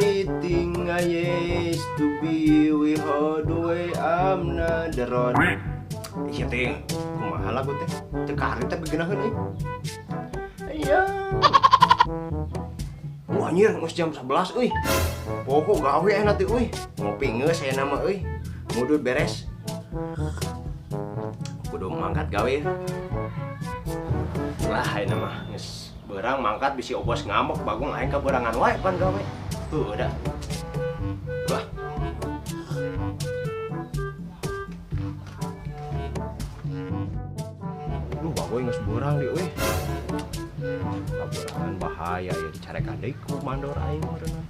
anything I used to be. We how the way I'm not the road. Iya teh, kumaha lagu teh? Tekari tapi geunaheun euy. Iya. Wah anjir, geus jam 11 euy. Poho gawe enak teh euy. Ngopi geus saya nama euy. Mudut beres. Kudu mangkat gawe. Lah ayeuna mah geus beurang mangkat bisi obos ngamuk bagong aing ka beurangan wae pan gawe. Udah. Wah. Bagoy geus beurang di euy. Kaberangan bahaya ya dicarekan deui ku mandor aing meureunna.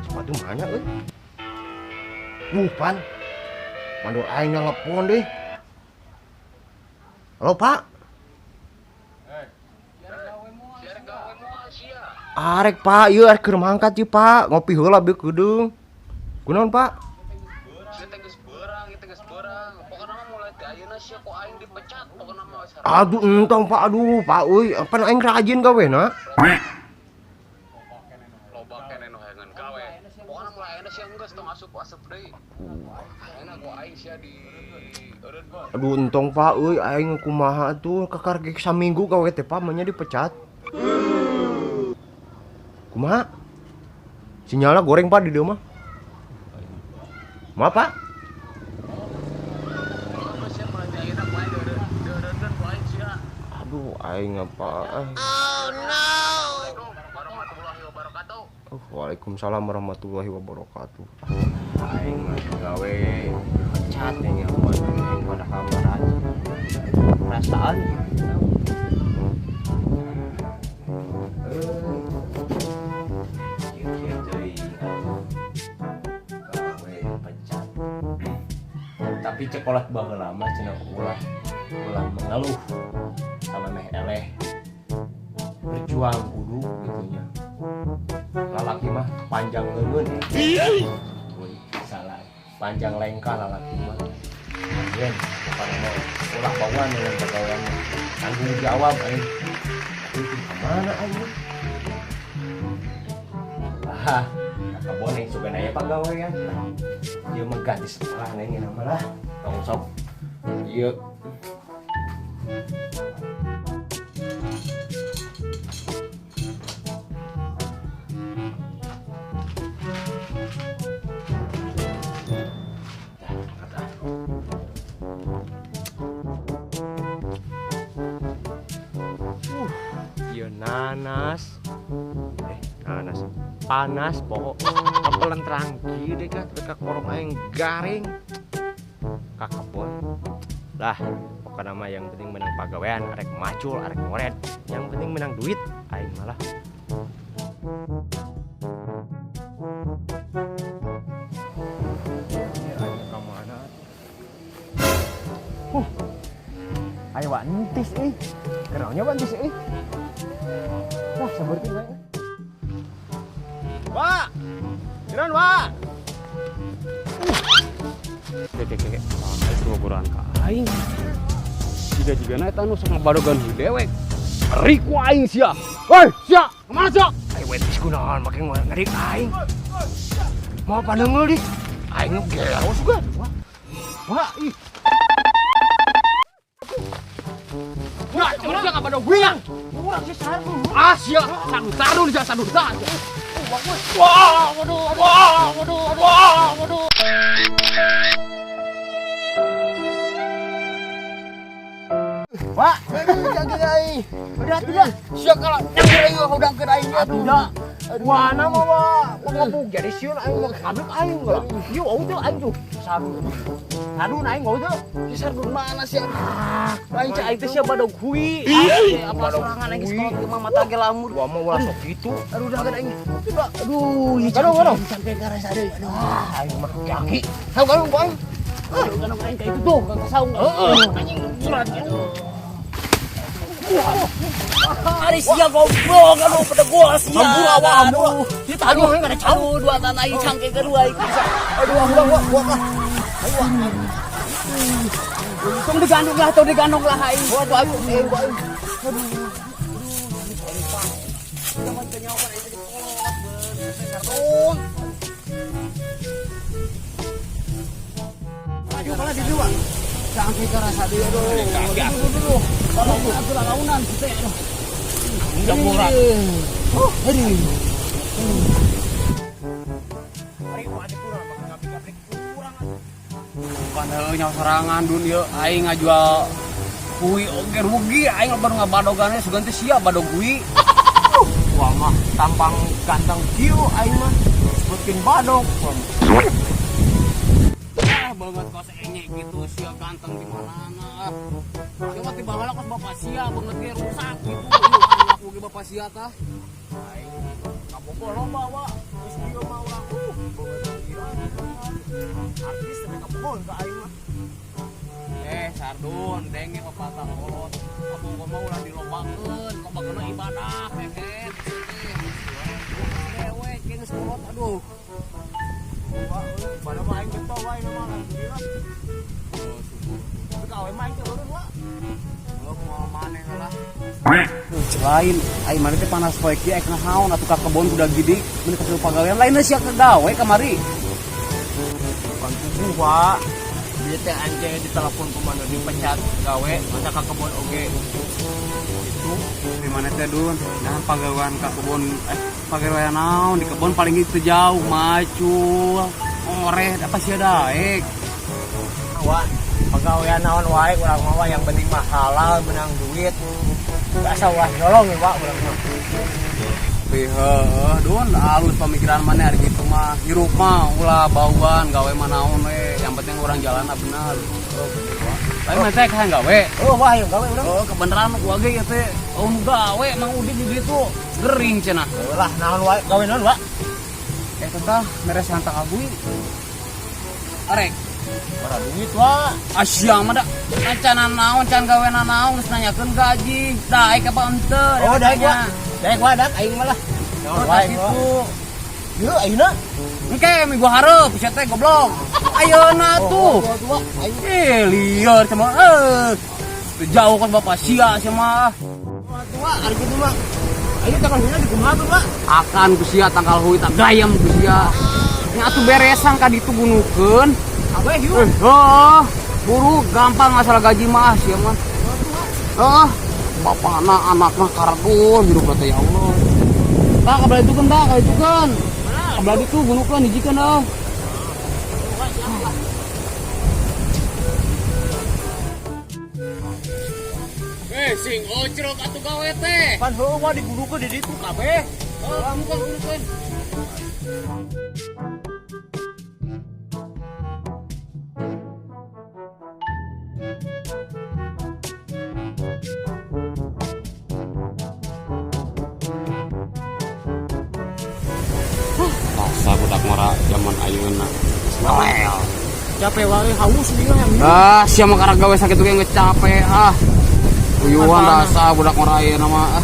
Sepatu mana euy? Pan. Mandor aing nelpon deh. Halo, Pak. Arek Pak, ieu arek keur mangkat ieu Pak, ngopi heula beu keudung. Kunaon Pak? Aduh entong Pak, aduh Pak euy, pan aing rajin gawena. Loba keneh nu hayangan gawe. Pokona mulai ayeuna sia geus tong asup-asup deui. Ayeuna ku aing sia di eureun bos. Aduh entong Pak euy, aing kumaha atuh kakar ge saminggu gawe teh Pak manya dipecat. Kumaha? Sinyalna goreng Pak di dieu mah. Maaf Pak. Aduh aing apa? Oh no. Waalaikumsalam warahmatullahi wabarakatuh. Aing mah gawe pecat nya aing pada kamar aja. Perasaan tapi cekolat baheula mah cenah ulah mengeluh sama meh eleh berjuang kudu gitunya lalaki mah panjang leungeun ya salah panjang lengka lalaki mah yen pokona ulah bawan dengan pegawaian tanggung jawab aing kemana aing kaboneng sugan aya pegawaian ieu megah di sekolah neng nama lah tong sok ieu nanas panas pokok kepelan terangki deh kan dekat korong aing garing kakabon lah pokoknya nama yang penting menang pagawean arek macul arek ngoret yang penting menang duit aing malah aing kamana ayo wak entis keraunya wak entis wah seperti ini Wak, jalan Wak. Kek, itu ngobrol ka aing. Juga na eta nu sok ngabadogan dewek. Ri ku aing sia. Hei, sia, kemana sia? Aing wetis kunaon make ngarik aing. Mau paneungeul di. Aing geos juga. Wah, ih. Wah, kemana sia ngabadog wiang? Urang si sardu. Ah, sia, sardu di sardu da. Wah, waduh. Wah, jangan ai. Udah. Siap kalau nyangger udang ke aing atuh. Wah, nama Wak. Ngapuk jadi sieun aing mah kaduk aing lah. Ieu auto aing tuh. Sadun aing auto. Si sardun mana sih? Aing cai teh sia badog hui. Apa sorangan aing sekolah ke mama tage lamur. Gua mah ulah sok kitu. Aduh udah aing. Aduh, aduh. Sampai garas deui. Aduh, aing mah kaki. Hayu aing. Aduh, aing kayak itu tuh, saung. Anjing urat. Ari sia goblok anu pada gua sia. Hampura wa hampura. Kita aduh enggak ada campur dua tanah ieu cangke kedua ieu. Aduh gua kah. Ayo. Tong digandung lah aing. Aduh. Zaman kenyawa itu di kolot bener. Maju malah di dua. Sampai ke rasa dia dulu. Dulu. Kalau aku launan kita aduh. Udah murah. Oh, aduh. Hari ada kurang ngapik-ngapik kurang. Bukan nyawa serangan dunia aing ngajual kui oge rugi aing baru ngabadogannya suganti sia badog kui. Wah mah tampang ganteng kieu aing mah. Sebutin badok. Ah banget kos enye gitu sia ganteng di mana-mana. Coba tiba heula kos bapak sia banget ge rusak gitu. Anak ge bapak sia tah. Aing kabogo lomba wa. Geus kieu mah urang. Artis teh kabogo ka aing mah. Sardun denge pepatah kolot. Kabogo mah ulah dilombakeun, lombakeun ibadah hehe. Dewe geus kolot aduh. Wah, pada mah aing beto wae mah alhamdulillah. Gawe mah teh urun wa. Lo mau maneh lah. Lain, aing mah teh panas poe kieu ek nahaon atuh ka kebon kuda gidik, mun ka pagawean lainna sia kegawe kamari. Bukan tubuh wa. Dia teh anjing ditelepon kemana dipecat gawe masa ka kebon oge. Itu Di mana teh Dun? Nah pagawean ka kebon pagawean naon di kebon paling itu jauh macul. Oreh apa sia daek. wa pegawaian naon wae urang mah yang penting mah halal menang duit. Gak sawah nyolong wa urang mah. Heuh, Dun, alus pemikiran mana hari gitu mah. Hirup mah ulah bauan gawe mah naon we. Yang penting orang jalanna bener. Tapi mah teh kan gawe. Oh wah yang gawe urang. Oh, kebenaran ku ge ya teh. Oh, gawe mang udik di ditu gering cenah. Lah naon wae gawe naon wa. Tah meres hantak agui. Arek, Bara duit wa. Asia mah da cancan naon can gaweana naon geus nanyakeun gaji. Daek apa henteu? Oh daek wa. Daek wa dak aing mah lah. Naon wae Gitu. Yeuh ayeuna. Engke minggu hareup sia teh goblok. Ayeuna tuh. Wa aing Liar sama jauh kan bapak sia mah. wa ari kitu mah. Ayeuna tanggal hina di kumaha tuh wa. Akan ku sia tanggal heuit gayam ku sia. Nya atuh beresan ka ditu bunukeun. Awe yeuh. Oh, buru gampang masalah gaji mah sia mah. Heeh. Bapakna anakna kardun hirup teh ya Allah. Tah kabelah itu kan dah, kabelah itu kan. Kabelah itu bunukeun hijikeun dah. Sing ojrok atuh gawe teh. Pan heuh wa dibunukeun di ditu kabeh. Kamu kan bunukeun. Masa budak ngora zaman ayeuna. Capek wae haus dia yang Ah, sia mah karena gawe sakit ge geus capek ah. Uyuan dasa budak ngora ayeuna mah.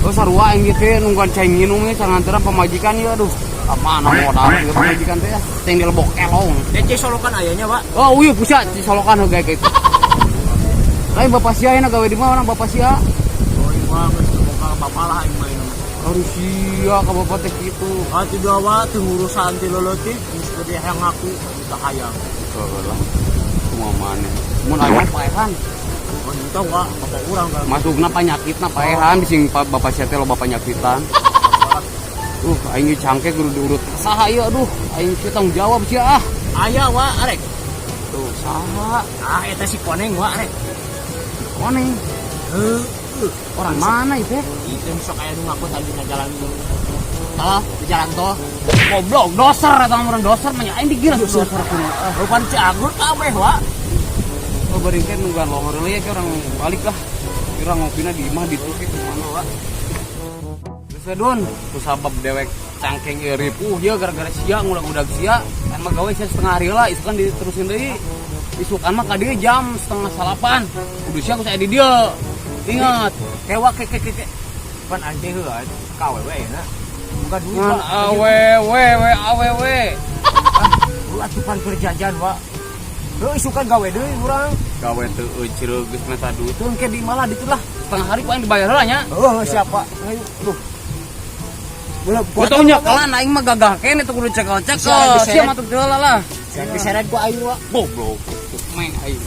Oh sarua aing ge nungguan cai minum ge sanganteran pamajikan ieu aduh. Apaan modal ieu pamajikan teh teh dilebok elong. DC solokan ayahnya pak. Oh uyuh pusat disolokan heugay kitu. Lain bapak sia ayeuna gawe di mana bapak sia? Oh iya semoga bapak lah yang main. Harus sia ka bapak teh kitu. Hati dawa teu urusan ti leuleut seperti yang ngaku kita hayang. Lah. Kumaha maneh. Mun aya paehan. Oh itu wa bapak urang kan. Masukna panyakitna paehan sing bapak sia teh loba panyakitan. Aing cangke kudu diurut saha ieu aduh aing teh tanggung jawab sia ah. Aya wa arek. Tuh saha? Ah eta si koneng wa arek. Koneng. Orang mana itu? Itu sok aya nu ngaku tadi na jalan tol, di jalan tol. Goblok, doser eta urang doser mah aing digira doser kumaha. Rupan Ciagur kabeh wa. Oh beuring teh nungguan lohor deui ya orang balik lah. Kira ngopina di imah ditu ke mana wa. Geus Dun, ku sabab dewek cangkeng ieu ripuh ieu gara-gara sia ngulag-udag sia. Kan mah gawe sia setengah hari lah, isukan diterusin deui. Isukan mah ka dieu jam 7:30. Kudu sia ku saya di dieu. Ingat, Kewa ke. Pan anjing heuh KWW na. Bukan duit ngan wa. awewe. Lu atuh pan perjanjian wa. Heuh suka gawe deui urang. Gawe teu euceureuh geus meta duit teu engke di malah ditu lah. Setengah hari paling dibayar heula nya. Heuh siapa? Ayo tuh. Betulnya kalan aing mah gagah kene teu kudu cekel-cekel. Sia mah teu heula lah. Saya keseret ku aing wa. Goblok. Main aing.